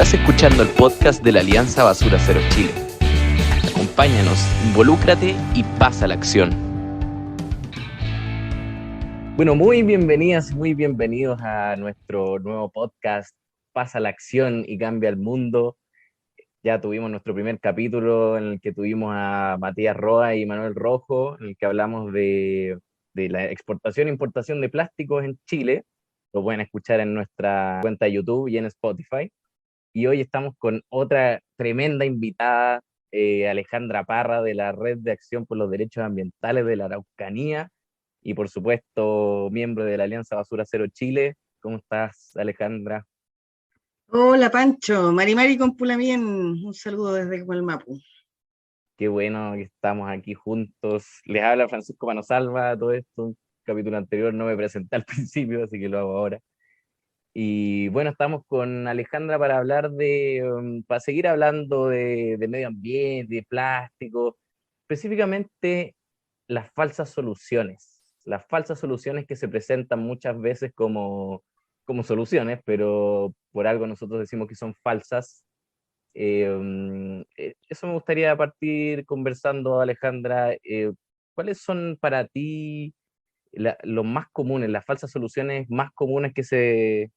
Estás escuchando el podcast de la Alianza Basura Cero Chile. Acompáñanos, involúcrate y pasa a la acción. Bueno, muy bienvenidas, muy bienvenidos a nuestro nuevo podcast, Pasa a la Acción y Cambia el Mundo. Ya tuvimos nuestro primer capítulo en el que tuvimos a Matías Roa y Manuel Rojo, en el que hablamos de la exportación e importación de plásticos en Chile. Lo pueden escuchar en nuestra cuenta de YouTube y en Spotify. Y hoy estamos con otra tremenda invitada, Alejandra Parra, de la Red de Acción por los Derechos Ambientales de la Araucanía, y por supuesto, miembro de la Alianza Basura Cero Chile. ¿Cómo estás, Alejandra? Hola Pancho, Mari con Pulamien, un saludo desde Gualmapu. Qué bueno que estamos aquí juntos. Les habla Francisco Manosalva, todo esto, un capítulo anterior no me presenté al principio, así que lo hago ahora. Y bueno, estamos con Alejandra para hablar para seguir hablando de medio ambiente, de plástico, específicamente las falsas soluciones que se presentan muchas veces como soluciones, pero por algo nosotros decimos que son falsas. Eso me gustaría partir conversando, Alejandra. ¿Cuáles son para ti los más comunes, las falsas soluciones más comunes que se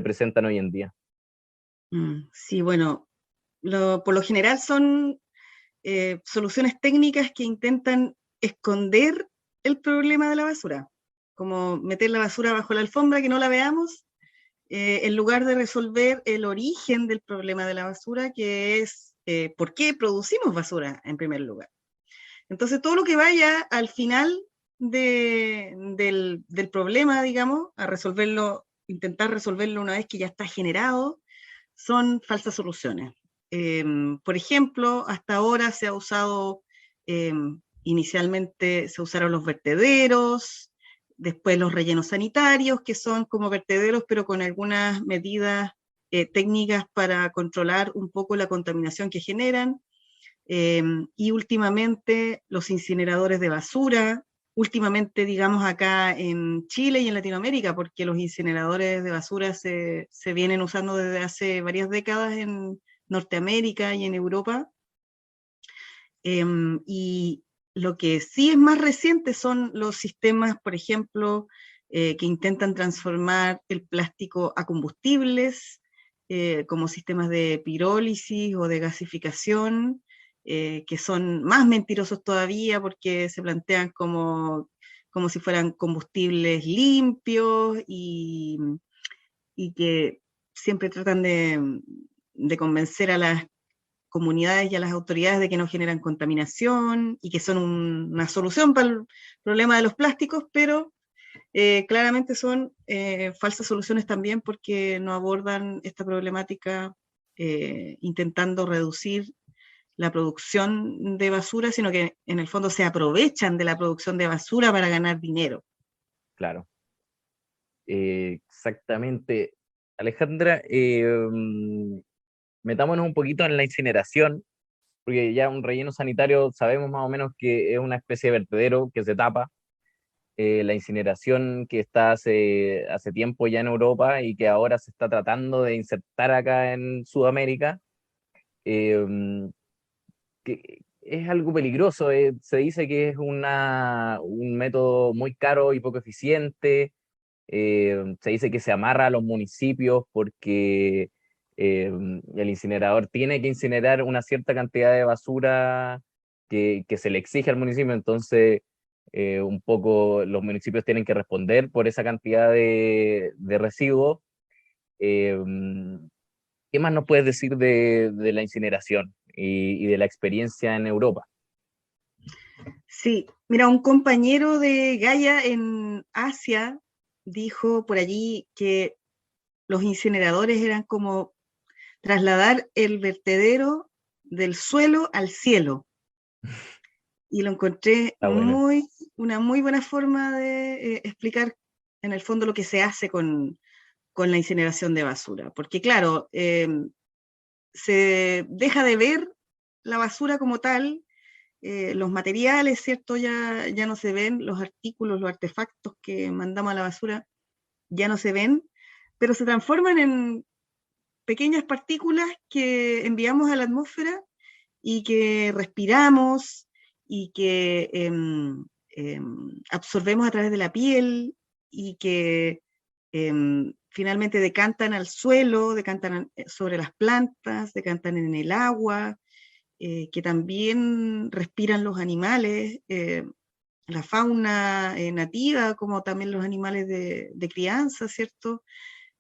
presentan hoy en día? Sí, bueno, por lo general son soluciones técnicas que intentan esconder el problema de la basura, como meter la basura bajo la alfombra, que no la veamos, en lugar de resolver el origen del problema de la basura, que es por qué producimos basura en primer lugar. Entonces, todo lo que vaya al final del problema, digamos, a resolverlo, intentar resolverlo una vez que ya está generado, son falsas soluciones. Por ejemplo, hasta ahora se ha usado, inicialmente se usaron los vertederos, después los rellenos sanitarios, que son como vertederos, pero con algunas medidas técnicas para controlar un poco la contaminación que generan. Y últimamente los incineradores de basura, últimamente digamos acá en Chile y en Latinoamérica, porque los incineradores de basura se vienen usando desde hace varias décadas en Norteamérica y en Europa. Y lo que sí es más reciente son los sistemas, por ejemplo, que intentan transformar el plástico a combustibles, como sistemas de pirólisis o de gasificación, que son más mentirosos todavía porque se plantean como si fueran combustibles limpios y que siempre tratan de convencer a las comunidades y a las autoridades de que no generan contaminación y que son una solución para el problema de los plásticos, pero claramente son falsas soluciones también porque no abordan esta problemática intentando reducir la producción de basura, sino que en el fondo se aprovechan de la producción de basura para ganar dinero. Claro, exactamente. Alejandra, metámonos un poquito en la incineración, porque ya un relleno sanitario sabemos más o menos que es una especie de vertedero que se tapa. La incineración que está hace tiempo ya en Europa y que ahora se está tratando de insertar acá en Sudamérica, eh, que es algo peligroso. Se dice que es un método muy caro y poco eficiente. Se dice que se amarra a los municipios porque el incinerador tiene que incinerar una cierta cantidad de basura que se le exige al municipio. Entonces un poco los municipios tienen que responder por esa cantidad de residuos. Eh, ¿Qué más nos puedes decir de la incineración y de la experiencia en Europa? Sí, mira, un compañero de Gaia en Asia dijo por allí que los incineradores eran como trasladar el vertedero del suelo al cielo. Y lo encontré Está bueno. una muy buena forma de explicar en el fondo lo que se hace con la incineración de basura. Porque claro, se deja de ver la basura como tal, los materiales, ¿cierto? Ya no se ven, los artículos, los artefactos que mandamos a la basura ya no se ven, pero se transforman pequeñas partículas que enviamos a la atmósfera y que respiramos y que absorbemos a través de la piel y que finalmente decantan al suelo, decantan sobre las plantas, decantan en el agua, que también respiran los animales, la fauna nativa, como también los animales de crianza, ¿cierto?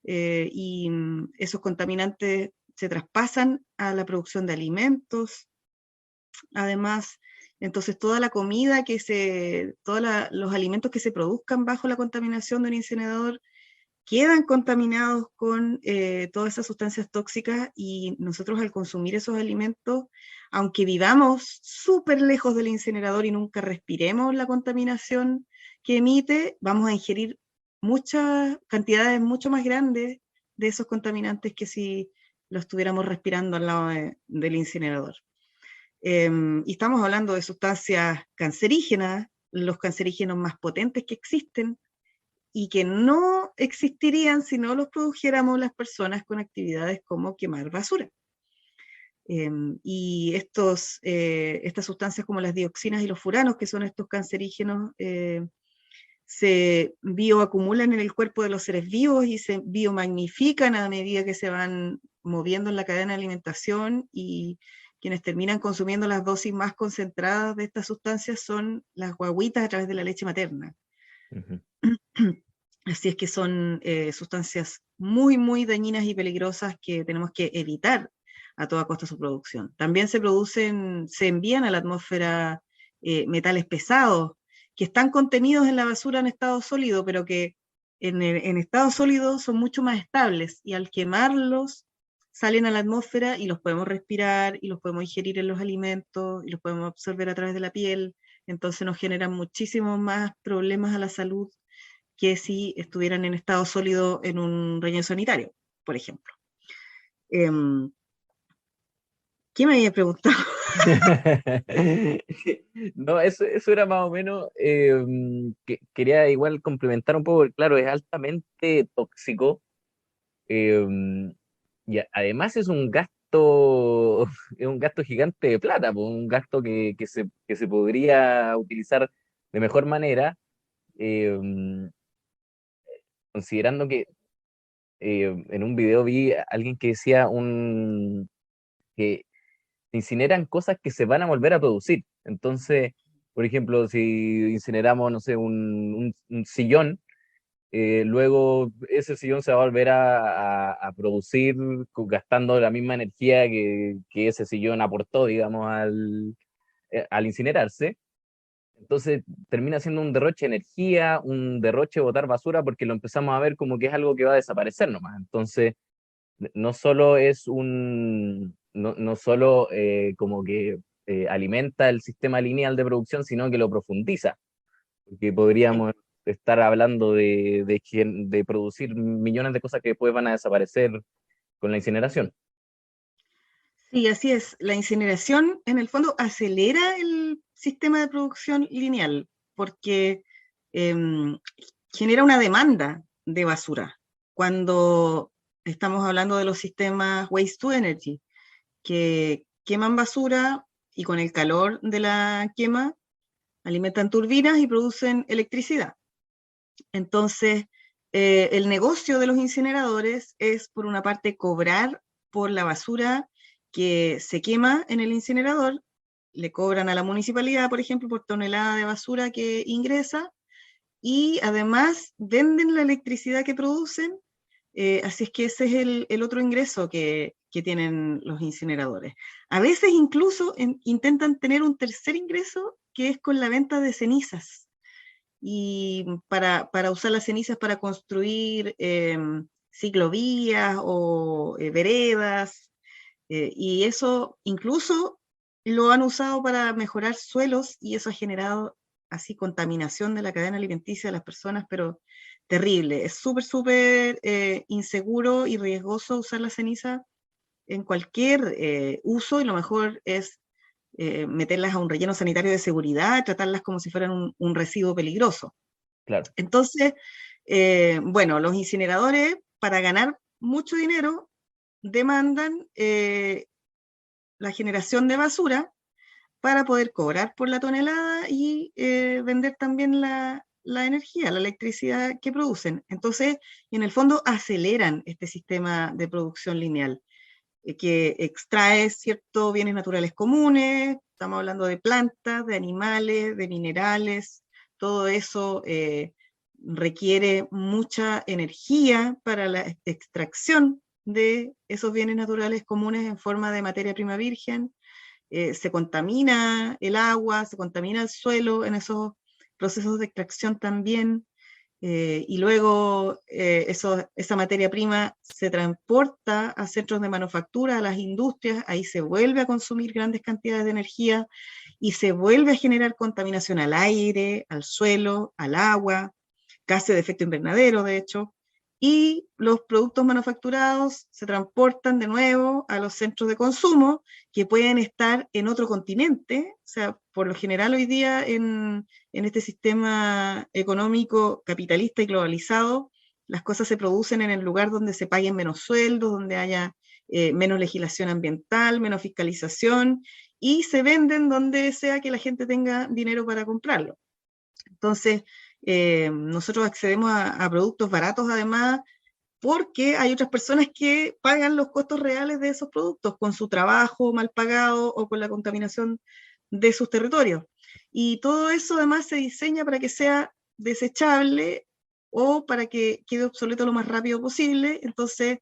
Y esos contaminantes se traspasan a la producción de alimentos. Además, entonces toda la comida todos los alimentos que se produzcan bajo la contaminación de un incinerador quedan contaminados con todas esas sustancias tóxicas, y nosotros al consumir esos alimentos, aunque vivamos súper lejos del incinerador y nunca respiremos la contaminación que emite, vamos a ingerir muchas cantidades mucho más grandes de esos contaminantes que si lo estuviéramos respirando al lado del incinerador. Y estamos hablando de sustancias cancerígenas, los cancerígenos más potentes que existen, y que no existirían si no los produjéramos las personas con actividades como quemar basura. Y estas sustancias como las dioxinas y los furanos, que son estos cancerígenos, se bioacumulan en el cuerpo de los seres vivos y se biomagnifican a medida que se van moviendo en la cadena de alimentación, y quienes terminan consumiendo las dosis más concentradas de estas sustancias son las guaguitas a través de la leche materna. Ujú. Así es que son sustancias muy, muy dañinas y peligrosas que tenemos que evitar a toda costa su producción. También se envían a la atmósfera metales pesados que están contenidos en la basura en estado sólido, pero que en estado sólido son mucho más estables, y al quemarlos salen a la atmósfera y los podemos respirar y los podemos ingerir en los alimentos y los podemos absorber a través de la piel. Entonces nos generan muchísimos más problemas a la salud que si estuvieran en estado sólido en un relleno sanitario, por ejemplo. ¿Qué me había preguntado? No, eso era más o menos, que quería igual complementar un poco, porque, claro, es altamente tóxico, eh, y además es un gasto gigante de plata, pues, un gasto que se podría utilizar de mejor manera, eh, considerando que en un video vi a alguien que decía que se incineran cosas que se van a volver a producir. Entonces, por ejemplo, si incineramos, no sé, un sillón, luego ese sillón se va a volver a producir gastando la misma energía que ese sillón aportó, digamos, al incinerarse. Entonces termina siendo un derroche de energía, un derroche de botar basura, porque lo empezamos a ver como que es algo que va a desaparecer nomás. Entonces, no solo no solo como que alimenta el sistema lineal de producción, sino que lo profundiza, porque podríamos estar hablando de producir millones de cosas que después van a desaparecer con la incineración. Sí, así es. La incineración, en el fondo, acelera el sistema de producción lineal, porque em, genera una demanda de basura. Cuando estamos hablando de los sistemas waste to energy, que queman basura y con el calor de la quema alimentan turbinas y producen electricidad. Entonces, el negocio de los incineradores es, por una parte, cobrar por la basura que se quema en el incinerador. Le cobran a la municipalidad, por ejemplo, por tonelada de basura que ingresa, y además venden la electricidad que producen. Así es que ese es el otro ingreso que tienen los incineradores. A veces incluso intentan tener un tercer ingreso, que es con la venta de cenizas, y para usar las cenizas para construir ciclovías o veredas, y eso incluso lo han usado para mejorar suelos, y eso ha generado así contaminación de la cadena alimenticia de las personas, pero terrible. Es súper, súper inseguro y riesgoso usar la ceniza en cualquier uso, y lo mejor es meterlas a un relleno sanitario de seguridad, tratarlas como si fueran un residuo peligroso. Claro. Entonces, bueno, los incineradores, para ganar mucho dinero, demandan la generación de basura para poder cobrar por la tonelada y vender también la energía, la electricidad que producen. Entonces, en el fondo, aceleran este sistema de producción lineal, que extrae ciertos bienes naturales comunes, estamos hablando de plantas, de animales, de minerales, todo eso requiere mucha energía para la extracción de esos bienes naturales comunes en forma de materia prima virgen. Se contamina el agua, se contamina el suelo en esos procesos de extracción también, y luego esa materia prima se transporta a centros de manufactura, a las industrias, ahí se vuelve a consumir grandes cantidades de energía y se vuelve a generar contaminación al aire, al suelo, al agua, gases de efecto invernadero, de hecho, y los productos manufacturados se transportan de nuevo a los centros de consumo, que pueden estar en otro continente. O sea, por lo general hoy día en este sistema económico capitalista y globalizado, las cosas se producen en el lugar donde se paguen menos sueldos, donde haya menos legislación ambiental, menos fiscalización, y se venden donde sea que la gente tenga dinero para comprarlo. Entonces, nosotros accedemos a productos baratos además, porque hay otras personas que pagan los costos reales de esos productos con su trabajo mal pagado o con la contaminación de sus territorios. Y todo eso además se diseña para que sea desechable o para que quede obsoleto lo más rápido posible. Entonces,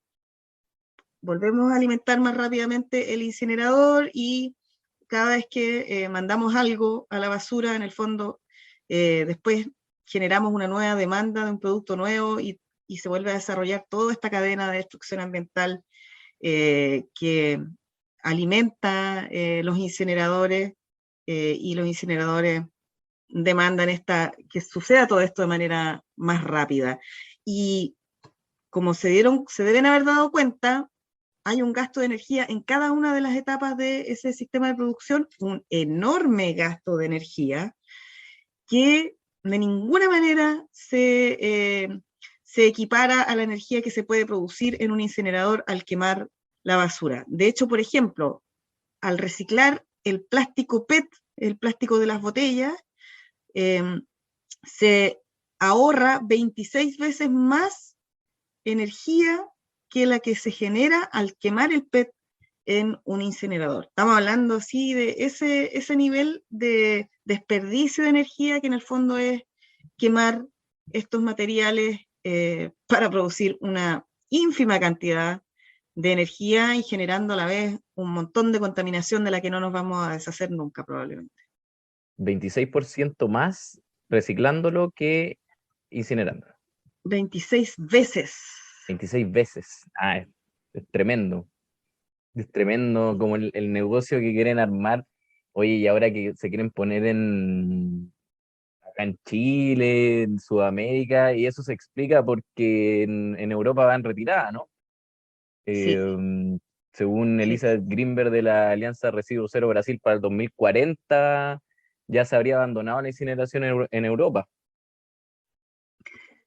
volvemos a alimentar más rápidamente el incinerador y cada vez que mandamos algo a la basura, en el fondo, después generamos una nueva demanda de un producto nuevo y se vuelve a desarrollar toda esta cadena de destrucción ambiental que alimenta los incineradores, y los incineradores demandan que suceda todo esto de manera más rápida. Y como se deben haber dado cuenta, hay un gasto de energía en cada una de las etapas de ese sistema de producción, un enorme gasto de energía que de ninguna manera se equipara a la energía que se puede producir en un incinerador al quemar la basura. De hecho, por ejemplo, al reciclar el plástico PET, el plástico de las botellas, se ahorra 26 veces más energía que la que se genera al quemar el PET en un incinerador. Estamos hablando así de ese nivel de desperdicio de energía que en el fondo es quemar estos materiales para producir una ínfima cantidad de energía y generando a la vez un montón de contaminación de la que no nos vamos a deshacer nunca probablemente. 26% más reciclándolo que incinerando. 26 veces. 26 veces. Es tremendo. Es tremendo como el negocio que quieren armar. Oye, y ahora que se quieren poner acá en Chile, en Sudamérica, y eso se explica porque en Europa van retirada, ¿no? Sí, Según sí. Elizabeth Greenberg de la Alianza Residuo Cero Brasil para el 2040, ya se habría abandonado la incineración en Europa.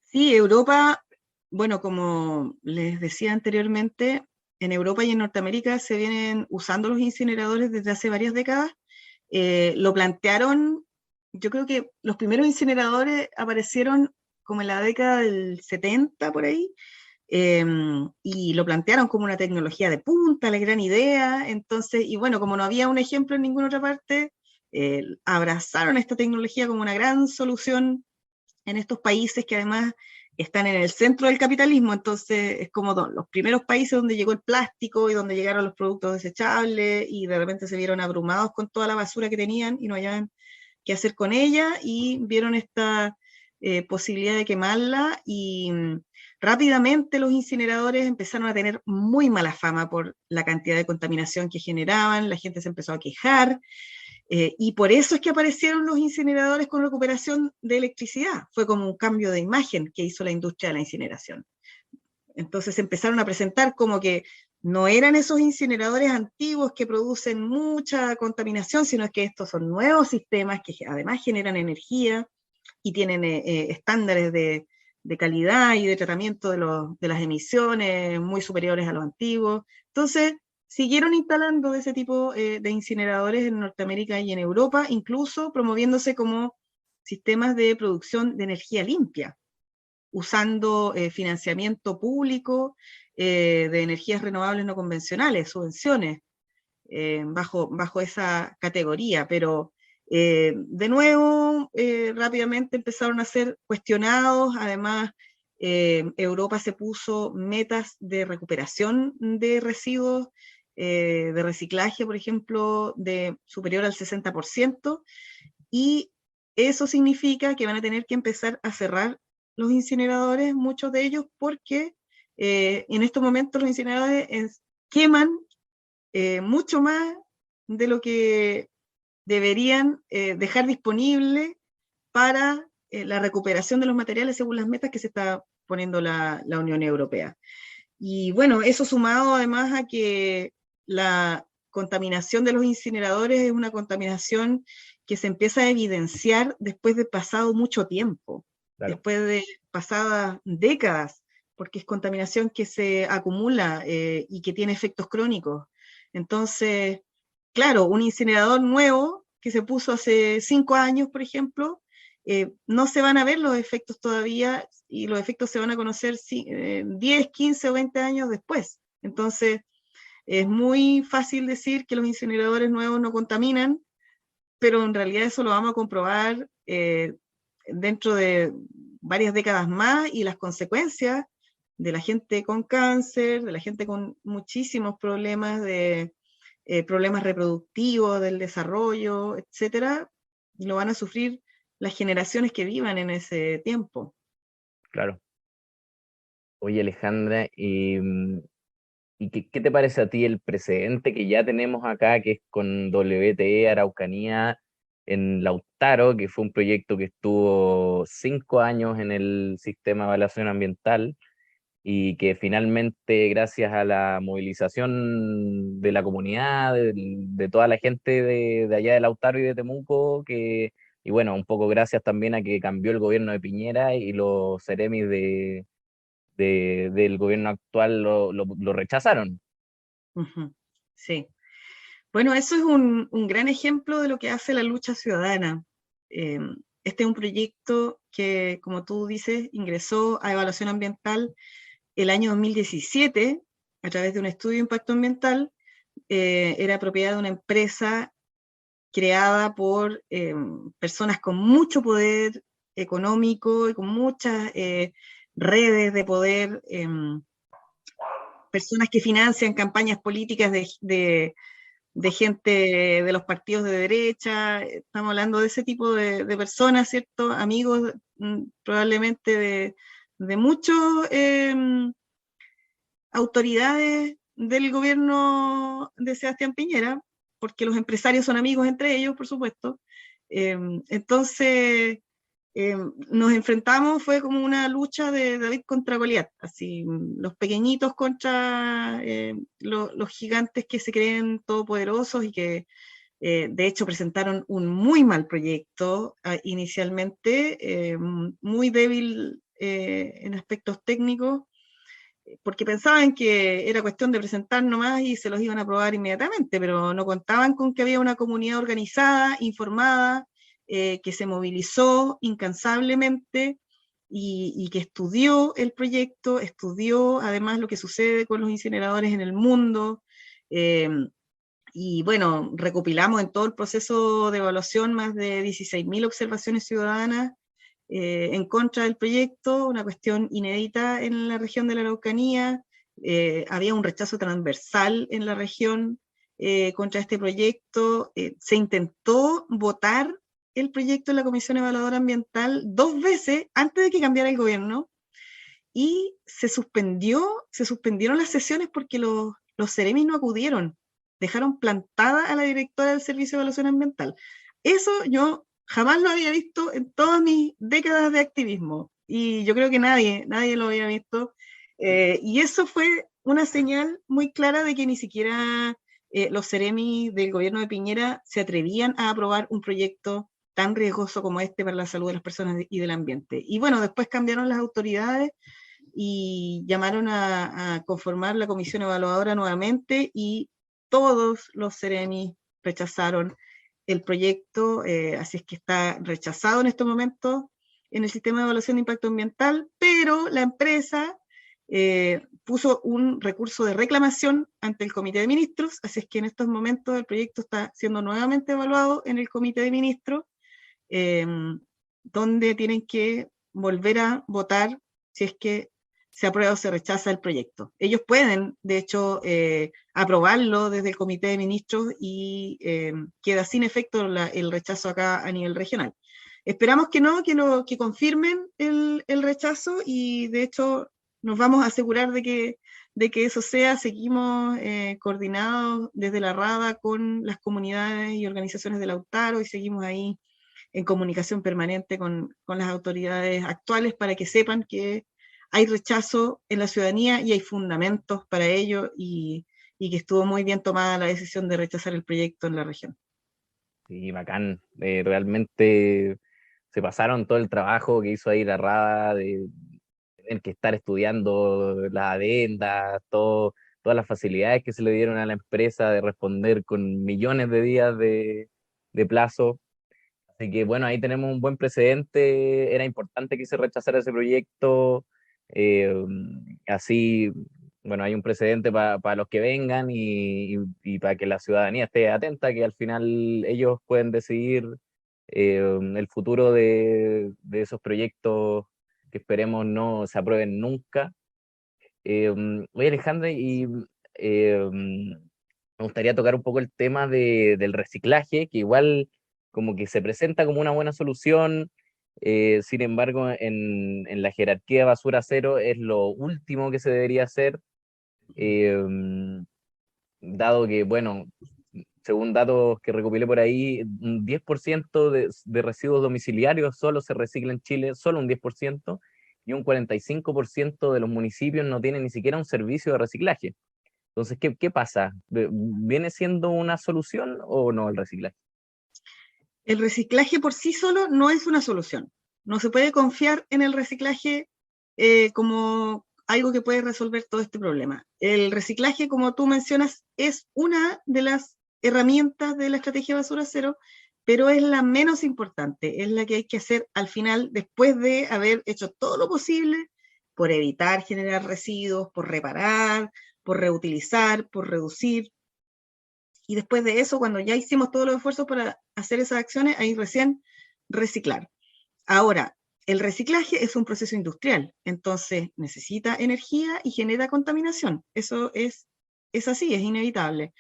Sí, Europa, bueno, como les decía anteriormente, en Europa y en Norteamérica se vienen usando los incineradores desde hace varias décadas. Lo plantearon, yo creo que los primeros incineradores aparecieron como en la década del 70 por ahí, y lo plantearon como una tecnología de punta, la gran idea. Entonces, y bueno, como no había un ejemplo en ninguna otra parte, abrazaron esta tecnología como una gran solución en estos países que además están en el centro del capitalismo. Entonces es como los primeros países donde llegó el plástico y donde llegaron los productos desechables y de repente se vieron abrumados con toda la basura que tenían y no hallaban qué hacer con ella, y vieron esta posibilidad de quemarla, y rápidamente los incineradores empezaron a tener muy mala fama por la cantidad de contaminación que generaban, la gente se empezó a quejar, y por eso es que aparecieron los incineradores con recuperación de electricidad. Fue como un cambio de imagen que hizo la industria de la incineración. Entonces empezaron a presentar como que no eran esos incineradores antiguos que producen mucha contaminación, sino que estos son nuevos sistemas que además generan energía y tienen estándares de calidad y de tratamiento de las emisiones muy superiores a los antiguos. Entonces, siguieron instalando ese tipo de incineradores en Norteamérica y en Europa, incluso promoviéndose como sistemas de producción de energía limpia, usando financiamiento público de energías renovables no convencionales, subvenciones, bajo esa categoría, pero de nuevo rápidamente empezaron a ser cuestionados. Además, Europa se puso metas de recuperación de residuos, de reciclaje, por ejemplo, de superior al 60%, y eso significa que van a tener que empezar a cerrar los incineradores, muchos de ellos, porque en estos momentos los incineradores queman mucho más de lo que deberían dejar disponible para la recuperación de los materiales según las metas que se está poniendo la Unión Europea. Y bueno, eso sumado además a que la contaminación de los incineradores es una contaminación que se empieza a evidenciar después de pasado mucho tiempo, Claro. después de pasadas décadas, porque es contaminación que se acumula y que tiene efectos crónicos. Entonces, claro, un incinerador nuevo que se puso hace 5 años, por ejemplo, no se van a ver los efectos todavía, y los efectos se van a conocer 10, 15 o 20 años después. Entonces, es muy fácil decir que los incineradores nuevos no contaminan, pero en realidad eso lo vamos a comprobar dentro de varias décadas más, y las consecuencias de la gente con cáncer, de la gente con muchísimos problemas, problemas reproductivos, del desarrollo, etcétera, lo van a sufrir las generaciones que vivan en ese tiempo. Claro. Oye, Alejandra, ¿y qué te parece a ti el precedente que ya tenemos acá, que es con WTE Araucanía en Lautaro, que fue un proyecto que estuvo 5 años en el sistema de evaluación ambiental y que finalmente, gracias a la movilización de la comunidad, de toda la gente de allá de Lautaro y de Temuco, y bueno, un poco gracias también a que cambió el gobierno de Piñera y los seremis del gobierno actual lo rechazaron. Uh-huh. Sí. Bueno, eso es un gran ejemplo de lo que hace la lucha ciudadana. Este es un proyecto que, como tú dices, ingresó a evaluación ambiental el año 2017 a través de un estudio de impacto ambiental. Era propiedad de una empresa creada por personas con mucho poder económico y con muchas redes de poder, personas que financian campañas políticas de gente de los partidos de derecha. Estamos hablando de ese tipo de personas, ¿cierto? Amigos probablemente de muchas autoridades del gobierno de Sebastián Piñera, porque los empresarios son amigos entre ellos, por supuesto. Entonces, nos enfrentamos, fue como una lucha de David contra Goliat, así, los pequeñitos contra los gigantes que se creen todopoderosos y que de hecho presentaron un muy mal proyecto inicialmente, muy débil en aspectos técnicos, porque pensaban que era cuestión de presentar nomás y se los iban a aprobar inmediatamente, pero no contaban con que había una comunidad organizada, informada, que se movilizó incansablemente y que estudió el proyecto, estudió además lo que sucede con los incineradores en el mundo, eh, y bueno, recopilamos en todo el proceso de evaluación más de 16.000 observaciones ciudadanas en contra del proyecto, una cuestión inédita en la región de la Araucanía. Había un rechazo transversal en la región contra este proyecto. Se intentó votar el proyecto en la Comisión Evaluadora Ambiental 2 veces antes de que cambiara el gobierno, y se suspendieron las sesiones porque los seremis no acudieron, dejaron plantada a la directora del Servicio de Evaluación Ambiental. Eso yo jamás lo había visto en todas mis décadas de activismo, y yo creo que nadie lo había visto, y eso fue una señal muy clara de que ni siquiera los seremis del gobierno de Piñera se atrevían a aprobar un proyecto tan riesgoso como este para la salud de las personas y del ambiente. Y bueno, después cambiaron las autoridades y llamaron a conformar la comisión evaluadora nuevamente y todos los Ceremi rechazaron el proyecto, así es que está rechazado en este momento en el sistema de evaluación de impacto ambiental, pero la empresa puso un recurso de reclamación ante el Comité de Ministros, así es que en estos momentos el proyecto está siendo nuevamente evaluado en el Comité de Ministros, donde tienen que volver a votar si es que se aprueba o se rechaza el proyecto. Ellos pueden, de hecho, aprobarlo desde el Comité de Ministros y queda sin efecto el rechazo acá a nivel regional. Esperamos que no, que confirmen el rechazo y de hecho nos vamos a asegurar de que eso sea. Seguimos coordinados desde la RADA con las comunidades y organizaciones de Lautaro y seguimos ahí en comunicación permanente con las autoridades actuales para que sepan que hay rechazo en la ciudadanía y hay fundamentos para ello y que estuvo muy bien tomada la decisión de rechazar el proyecto en la región. Sí, bacán. Realmente se pasaron todo el trabajo que hizo ahí la RADA, de tener que estar estudiando las adendas, todas las facilidades que se le dieron a la empresa de responder con millones de días de plazo. Así que bueno, ahí tenemos un buen precedente. Era importante que se rechazara ese proyecto. eh, Así, bueno, hay un precedente para los que vengan y para que la ciudadanía esté atenta, que al final ellos pueden decidir el futuro de esos proyectos que esperemos no se aprueben nunca. Oye, Alejandra, y me gustaría tocar un poco el tema del reciclaje, que igual como que se presenta como una buena solución, sin embargo, en la jerarquía de basura cero es lo último que se debería hacer, eh, dado que, bueno, según datos que recopilé por ahí, un 10% de residuos domiciliarios solo se recicla en Chile, solo un 10%, y un 45% de los municipios no tienen ni siquiera un servicio de reciclaje. Entonces, ¿qué pasa? ¿Viene siendo una solución o no el reciclaje? El reciclaje por sí solo no es una solución. No se puede confiar en el reciclaje como algo que puede resolver todo este problema. El reciclaje, como tú mencionas, es una de las herramientas de la estrategia basura cero, pero es la menos importante, es la que hay que hacer al final, después de haber hecho todo lo posible por evitar generar residuos, por reparar, por reutilizar, por reducir. Y después de eso, cuando ya hicimos todos los esfuerzos para hacer esas acciones, ahí recién reciclar. Ahora, el reciclaje es un proceso industrial, entonces necesita energía y genera contaminación. Eso es así, es inevitable.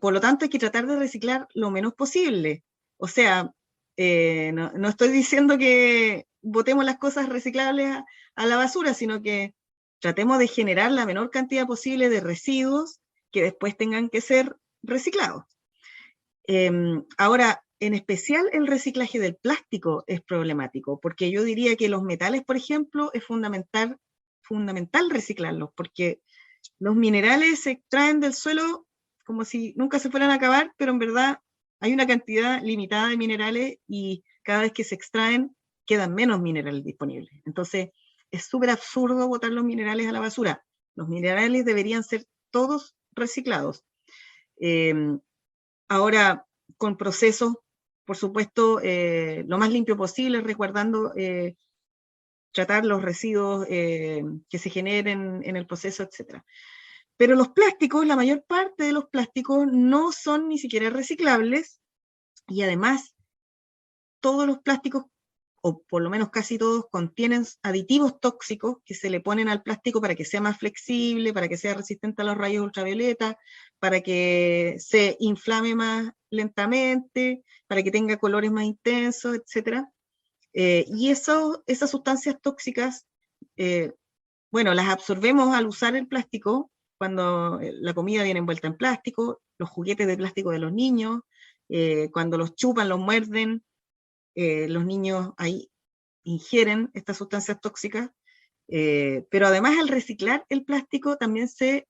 Por lo tanto, hay que tratar de reciclar lo menos posible. O sea, no estoy diciendo que botemos las cosas reciclables a la basura, sino que tratemos de generar la menor cantidad posible de residuos que después tengan que ser reciclados. Ahora, en especial el reciclaje del plástico es problemático, porque yo diría que los metales, por ejemplo, es fundamental reciclarlos, porque los minerales se extraen del suelo como si nunca se fueran a acabar, pero en verdad hay una cantidad limitada de minerales y cada vez que se extraen quedan menos minerales disponibles. Entonces, es súper absurdo botar los minerales a la basura. Los minerales deberían ser todos reciclados. Ahora, con procesos, por supuesto, lo más limpio posible, resguardando, tratar los residuos que se generen en el proceso, etc. Pero los plásticos, la mayor parte de los plásticos no son ni siquiera reciclables y además todos los plásticos, o por lo menos casi todos, contienen aditivos tóxicos que se le ponen al plástico para que sea más flexible, para que sea resistente a los rayos ultravioleta, para que se inflame más lentamente, para que tenga colores más intensos, etc. Y esas sustancias tóxicas, bueno, las absorbemos al usar el plástico, cuando la comida viene envuelta en plástico, los juguetes de plástico de los niños, cuando los chupan, los muerden, los niños ahí ingieren estas sustancias tóxicas, pero además al reciclar el plástico también se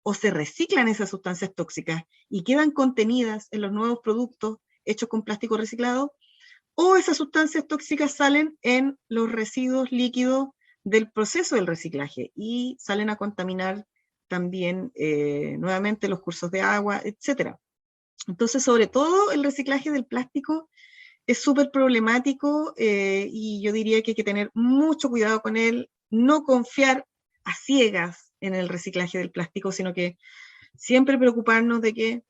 reciclan esas sustancias tóxicas y quedan contenidas en los nuevos productos hechos con plástico reciclado, o esas sustancias tóxicas salen en los residuos líquidos del proceso del reciclaje y salen a contaminar también nuevamente los cursos de agua, etcétera. Entonces, sobre todo el reciclaje del plástico es súper problemático y yo diría que hay que tener mucho cuidado con él, no confiar a ciegas en el reciclaje del plástico, sino que siempre preocuparnos de que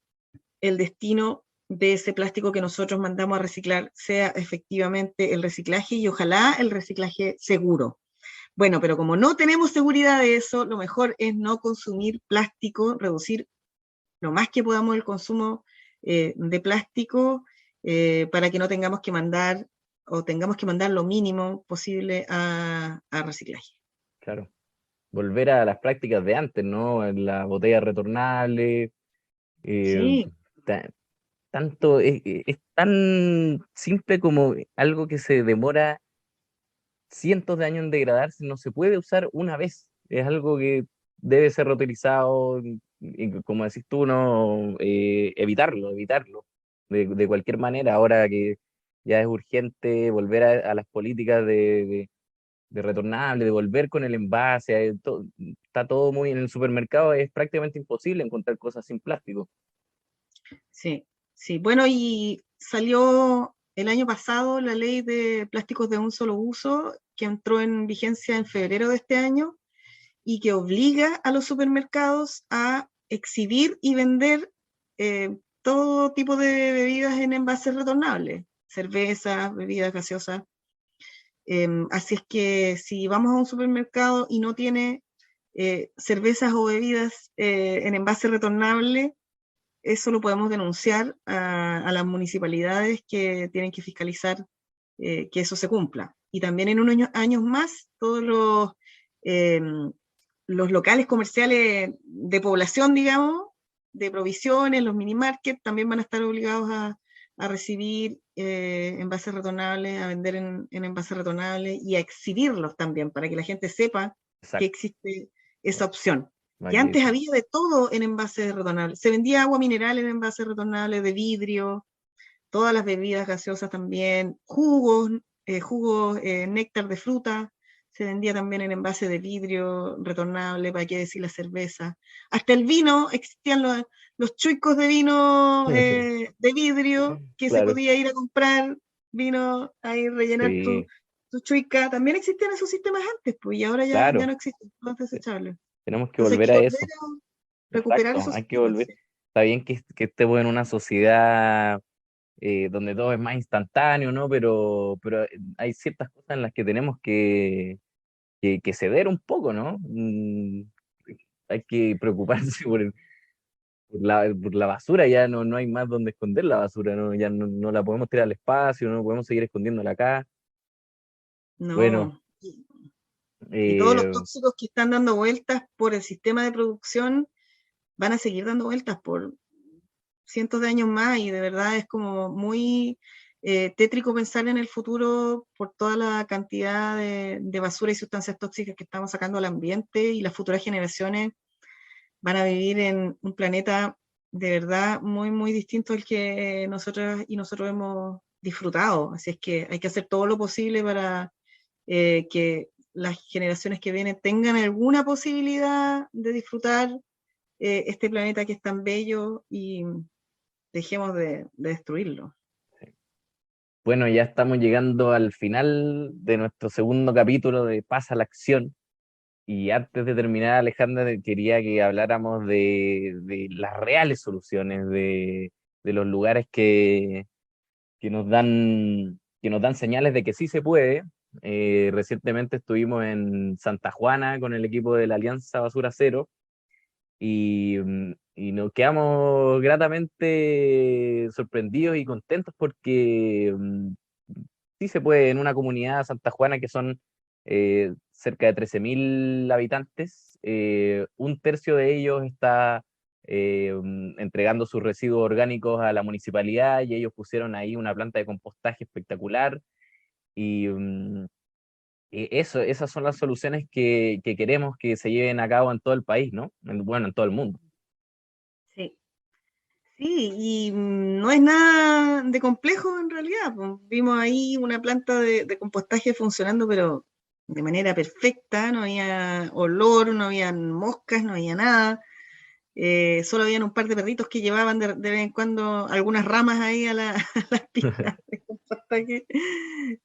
el destino de ese plástico que nosotros mandamos a reciclar sea efectivamente el reciclaje y ojalá el reciclaje seguro. Bueno, pero como no tenemos seguridad de eso, lo mejor es no consumir plástico, reducir lo más que podamos el consumo de plástico para que no tengamos que mandar o tengamos que mandar lo mínimo posible a reciclaje. Claro. Volver a las prácticas de antes, ¿no? En la botella retornable, eh, Sí, ta- tanto, es tan simple como algo que se demora cientos de años en degradarse, no se puede usar una vez. Es algo que debe ser reutilizado, y como decís tú, ¿no? Evitarlo, de cualquier manera, ahora que ya es urgente volver a las políticas de retornable, de volver con el envase, está todo muy en el supermercado, es prácticamente imposible encontrar cosas sin plástico. sí, sí. Bueno, y salió el año pasado la ley de plásticos de un solo uso que entró en vigencia en febrero de este año y que obliga a los supermercados a exhibir y vender todo tipo de bebidas en envases retornables, cervezas, bebidas gaseosas. Así es que si vamos a un supermercado y no tiene cervezas o bebidas en envase retornable, eso lo podemos denunciar a las municipalidades que tienen que fiscalizar que eso se cumpla. Y también en unos años más, todos eh, los locales comerciales de población, digamos, de provisiones, los mini markets, también van a estar obligados a recibir envases retornables, a vender en envases retornables y a exhibirlos también para que la gente sepa que Exacto. existe esa opción. Que Aquí, antes había de todo en envases retornables. Se vendía agua mineral en envases retornables, de vidrio, todas las bebidas gaseosas también, jugos, néctar de fruta, se vendía también en envase de vidrio retornable, para qué decir la cerveza. Hasta el vino, existían los chuicos de vino de vidrio, que se claro, podía ir a comprar vino, ahí rellenar sí, tu chuica. También existían esos sistemas antes, pues, y ahora ya claro. no existen, son desechables. Tenemos que Entonces hay volver que a volver eso. a recuperar Exacto, esos hay que sistemas. volver. Sí. Está bien que estemos en una sociedad donde todo es más instantáneo, ¿no? Pero hay ciertas cosas en las que tenemos que ceder un poco, ¿no? Hay que preocuparse por la basura, ya no hay más donde esconder la basura, ¿no? Ya no la podemos tirar al espacio, no podemos seguir escondiéndola acá. Bueno, No. Y todos los eh, tóxicos que están dando vueltas por el sistema de producción van a seguir dando vueltas por cientos de años más y de verdad es como muy tétrico pensar en el futuro por toda la cantidad de basura y sustancias tóxicas que estamos sacando al ambiente y las futuras generaciones van a vivir en un planeta de verdad muy, muy distinto al que nosotras y nosotros hemos disfrutado. Así es que hay que hacer todo lo posible para que las generaciones que vienen tengan alguna posibilidad de disfrutar este planeta que es tan bello y dejemos de destruirlo. bueno, ya estamos llegando al final de nuestro segundo capítulo de Pasa la Acción. Y antes de terminar, Alejandra, quería que habláramos de las reales soluciones, de los lugares que nos dan señales de que sí se puede. Recientemente estuvimos en Santa Juana con el equipo de la Alianza Basura Cero y nos quedamos gratamente sorprendidos y contentos porque sí se puede en una comunidad Santa Juana que son cerca de 13.000 habitantes, un tercio de ellos está entregando sus residuos orgánicos a la municipalidad y ellos pusieron ahí una planta de compostaje espectacular y esas son las soluciones que queremos que se lleven a cabo en todo el país, ¿no? Bueno, en todo el mundo. Sí, Sí, y no es nada de complejo en realidad. Pues, vimos ahí una planta de compostaje funcionando, pero de manera perfecta, no había olor, no había moscas, no había nada. Solo habían un par de perritos que llevaban de vez en cuando algunas ramas ahí a a las pistas de compostaje.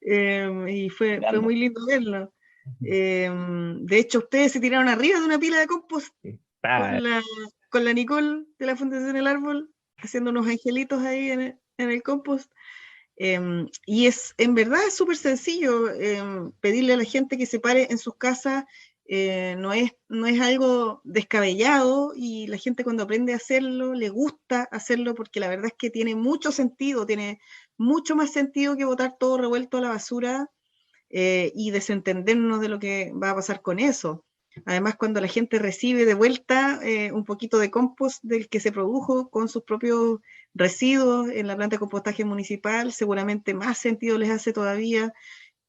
Y fue Mirando. muy lindo verlo. De hecho, ustedes se tiraron arriba de una pila de compost Ah, con con la Nicole de la Fundación El Árbol, haciendo unos angelitos ahí en el compost. Y en verdad es súper sencillo pedirle a la gente que se pare en sus casas. No es algo descabellado, y la gente cuando aprende a hacerlo, le gusta hacerlo, porque la verdad es que tiene mucho sentido, tiene mucho más sentido que botar todo revuelto a la basura y desentendernos de lo que va a pasar con eso. Además, cuando la gente recibe de vuelta un poquito de compost del que se produjo con sus propios residuos en la planta de compostaje municipal, seguramente más sentido les hace todavía.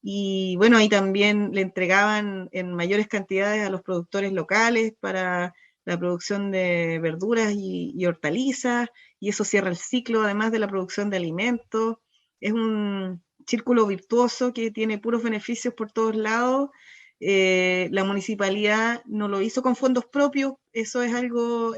Y bueno, ahí también le entregaban en mayores cantidades a los productores locales para la producción de verduras y hortalizas, y eso cierra el ciclo, además de la producción de alimentos. Es un círculo virtuoso que tiene puros beneficios por todos lados. La municipalidad no lo hizo con fondos propios, eso es algo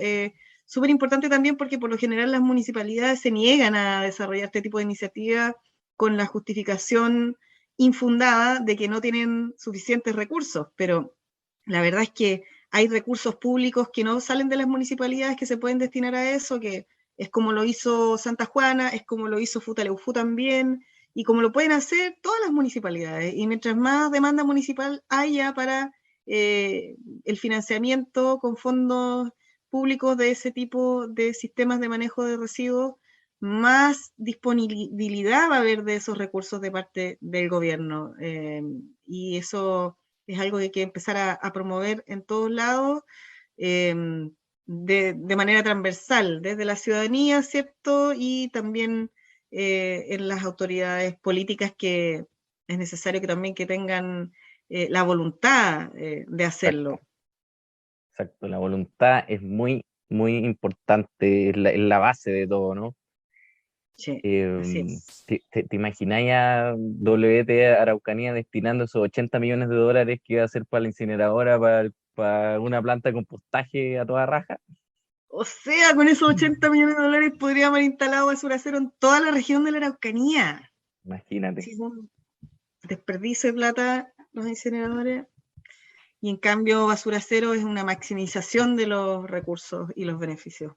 súper importante también, porque por lo general las municipalidades se niegan a desarrollar este tipo de iniciativas con la justificación infundada de que no tienen suficientes recursos, pero la verdad es que hay recursos públicos que no salen de las municipalidades que se pueden destinar a eso, que es como lo hizo Santa Juana, es como lo hizo Futaleufú también, y como lo pueden hacer todas las municipalidades. Y mientras más demanda municipal haya para el financiamiento con fondos públicos de ese tipo de sistemas de manejo de residuos, más disponibilidad va a haber de esos recursos de parte del gobierno. Y eso es algo que hay que empezar a promover en todos lados, eh, de manera transversal, desde la ciudadanía, ¿cierto? Y también en las autoridades políticas, que es necesario que también que tengan la voluntad de hacerlo. exacto, exacto. La voluntad es muy, muy importante, es la base de todo, ¿no? Sí, así es. ¿Te imagináis a WT Araucanía destinando esos 80 millones de dólares que iba a hacer para la incineradora, para una planta de compostaje a toda raja? O sea, con esos 80 millones de dólares podríamos haber instalado basura cero en toda la región de la Araucanía. Imagínate. Sí, es un desperdicio de plata los incineradores. Y en cambio, basura cero es una maximización de los recursos y los beneficios.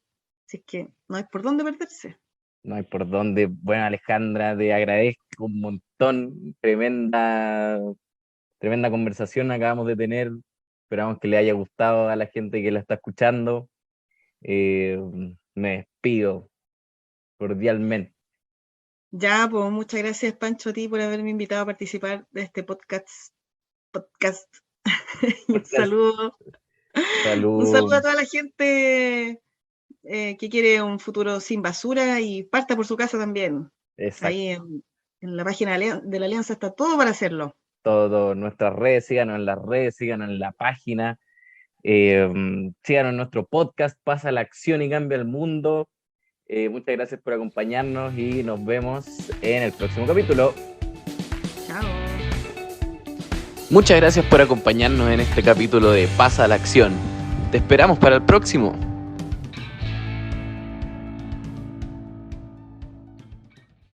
Así que no hay por dónde perderse. No hay por dónde. Bueno, Alejandra, te agradezco un montón. Tremenda conversación acabamos de tener. Esperamos que le haya gustado a la gente que la está escuchando. Eh, Me despido cordialmente. Ya, pues muchas gracias, Pancho, a ti por haberme invitado a participar de este podcast. Y un saludo a Salud. toda la gente que quiere un futuro sin basura, y parta por su casa también. Exacto. Ahí en la página de la Alianza está todo para hacerlo. Todo nuestras redes, síganos en las redes, síganos en la página, síganos en nuestro podcast, Pasa la Acción y Cambia el Mundo. Muchas gracias por acompañarnos y nos vemos en el próximo capítulo. Chao. Muchas gracias por acompañarnos en este capítulo de Pasa la Acción. Te esperamos para el próximo.